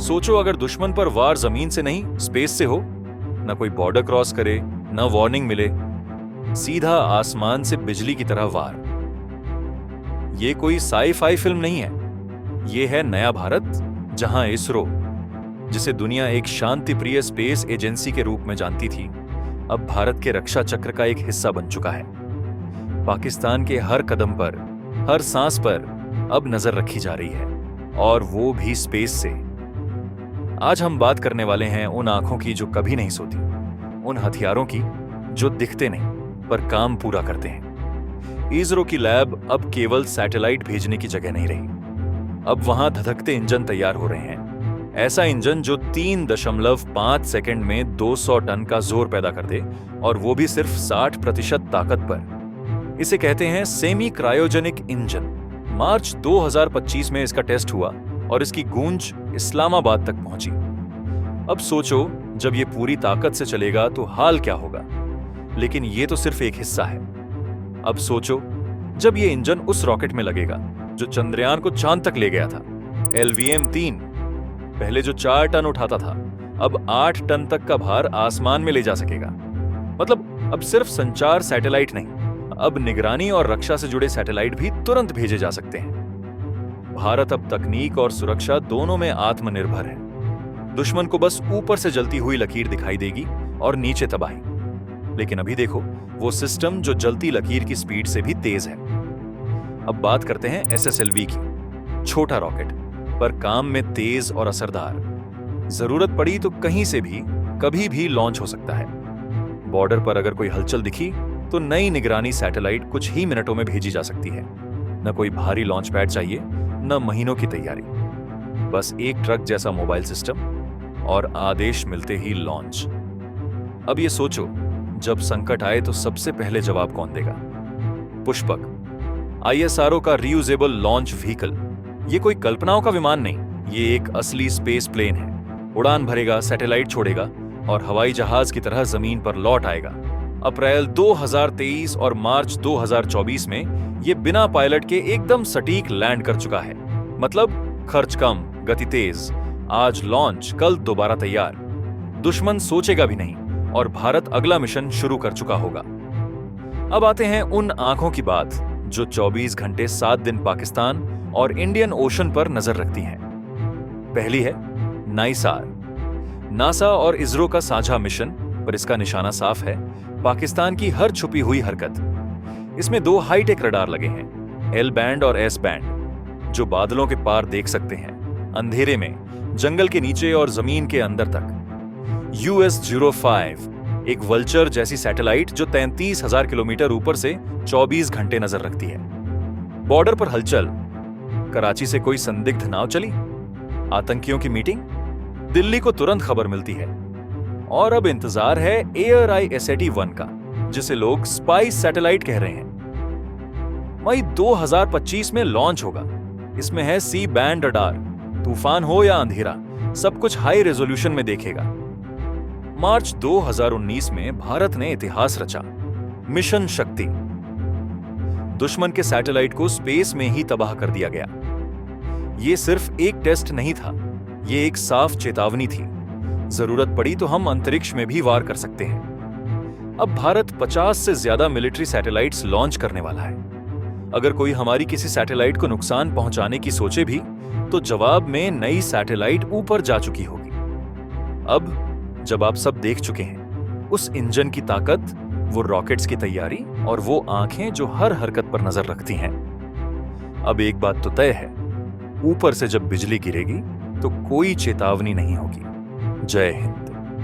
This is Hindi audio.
सोचो अगर दुश्मन पर वार जमीन से नहीं स्पेस से हो, ना कोई बॉर्डर क्रॉस करे, ना वार्निंग मिले, सीधा आसमान से बिजली की तरह वार। ये कोई साई-फाई फिल्म नहीं है, ये है नया भारत, जहां इसरो, जिसे दुनिया एक शांति प्रिय स्पेस एजेंसी के रूप में जानती थी, अब भारत के रक्षा चक्र का एक हिस्सा बन चुका है। पाकिस्तान के हर कदम पर, हर सांस पर अब नजर रखी जा रही है, और वो भी स्पेस से। आज हम बात करने वाले हैं उन आंखों की जो कभी नहीं सोती, उन हथियारों की जो दिखते नहीं पर काम पूरा करते हैं। इसरो की लैब अब केवल सैटेलाइट भेजने की जगह नहीं रही, अब वहां धधकते इंजन तैयार हो रहे हैं। ऐसा इंजन जो 3.5 सेकंड में 200 टन का जोर पैदा कर दे, और वो भी सिर्फ 60% ताकत पर। इसे कहते हैं सेमी क्रायोजेनिक इंजन। मार्च 2025 में इसका टेस्ट हुआ और इसकी गूंज इस्लामाबाद तक पहुंची। अब सोचो जब ये पूरी ताकत से चलेगा तो हाल क्या होगा। लेकिन ये तो सिर्फ एक हिस्सा है। अब सोचो जब ये इंजन उस रॉकेट में लगेगा जो चंद्रयान को चांद तक ले गया था, LVM-3। पहले जो 4 टन उठाता था, अब 8 टन तक का भार आसमान में ले जा सकेगा। मतलब अब सिर्फ संचार सैटेलाइट नहीं, अब निगरानी और रक्षा से जुड़े सैटेलाइट भी तुरंत भेजे जा सकते हैं। भारत अब तकनीक और सुरक्षा दोनों में आत्मनिर्भर है। दुश्मन को बस ऊपर से जलती हुई लकीर दिखाई देगी और नीचे तबाही। लेकिन अभी देखो वो सिस्टम जो जलती लकीर की स्पीड से भी तेज है। अब बात करते हैं SSLV की। छोटा रॉकेट पर काम में तेज और असरदार। जरूरत पड़ी तो कहीं से भी कभी भी लॉन्च हो सकता है। बॉर्डर पर अगर कोई हलचल दिखी तो नई निगरानी सैटेलाइट कुछ ही मिनटों में भेजी जा सकती है। न कोई भारी लॉन्च पैड चाहिए, न महीनों की तैयारी, बस एक ट्रक जैसा मोबाइल सिस्टम और आदेश मिलते ही लॉन्च। अब ये सोचो जब संकट आए तो सबसे पहले जवाब कौन देगा। पुष्पक, ISRO का रीयूजेबल लॉन्च व्हीकल। ये कोई कल्पनाओं का विमान नहीं, ये एक असली स्पेस प्लेन है। उड़ान भरेगा, सैटेलाइट छोड़ेगा और हवाई जहाज की तरह जमीन पर लौट आएगा। अप्रैल 2023 और मार्च 2024 में ये बिना पायलट के एकदम सटीक लैंड कर चुका है। मतलब खर्च कम, गति तेज। आज लॉन्च, कल दोबारा तैयार। दुश्मन सोचेगा भी नहीं और भारत अगला मिशन शुरू कर चुका होगा। अब आते हैं उन आंखों की बात जो 24 घंटे 7 दिन पाकिस्तान और इंडियन ओशन पर नजर रखती हैं। पहली है नाइसार, नासा और इसरो का साझा मिशन, पर इसका निशाना साफ है, पाकिस्तान की हर छुपी हुई हरकत। इसमें 2 हाईटेक रडार लगे हैं, L बैंड और S बैंड, जो बादलों के पार देख सकते हैं, अंधेरे में, जंगल के नीचे और जमीन के अंदर तक। US-05, एक वल्चर जैसी सैटेलाइट जो 33,000 किलोमीटर ऊपर से 24 घंटे नजर रखती है। बॉर्डर पर हलचल, कराची से कोई संदिग्ध नाव चली, आतंकियों की मीटिंग, दिल्ली को तुरंत खबर मिलती है। और अब इंतजार है ARI SAT-1 का, जिसे लोग स्पाइस सैटेलाइट कह रहे हैं। मई 2025 में लॉन्च होगा। इसमें है C बैंड रडार, तूफान हो या अंधेरा, सब कुछ हाई रेजोल्यूशन में देखेगा। मार्च 2019 में भारत ने इतिहास रचा, मिशन शक्ति। दुश्मन के सैटेलाइट को स्पेस में ही तबाह कर दिया गया। यह सिर्फ एक टेस्ट नहीं था, यह एक साफ चेतावनी थी। जरूरत पड़ी तो हम अंतरिक्ष में भी वार कर सकते हैं। अब भारत 50 से ज्यादा मिलिट्री सैटेलाइट्स लॉन्च करने वाला है। अगर कोई हमारी किसी सैटेलाइट को नुकसान पहुंचाने की सोचे भी, तो जवाब में नई सैटेलाइट ऊपर जा चुकी होगी। अब जब आप सब देख चुके हैं उस इंजन की ताकत, वो रॉकेट्स की तैयारी और वो आंखें जो हर हरकत पर नजर रखती हैं, अब एक बात तो तय है, ऊपर से जब बिजली गिरेगी तो कोई चेतावनी नहीं होगी। जय हिंद।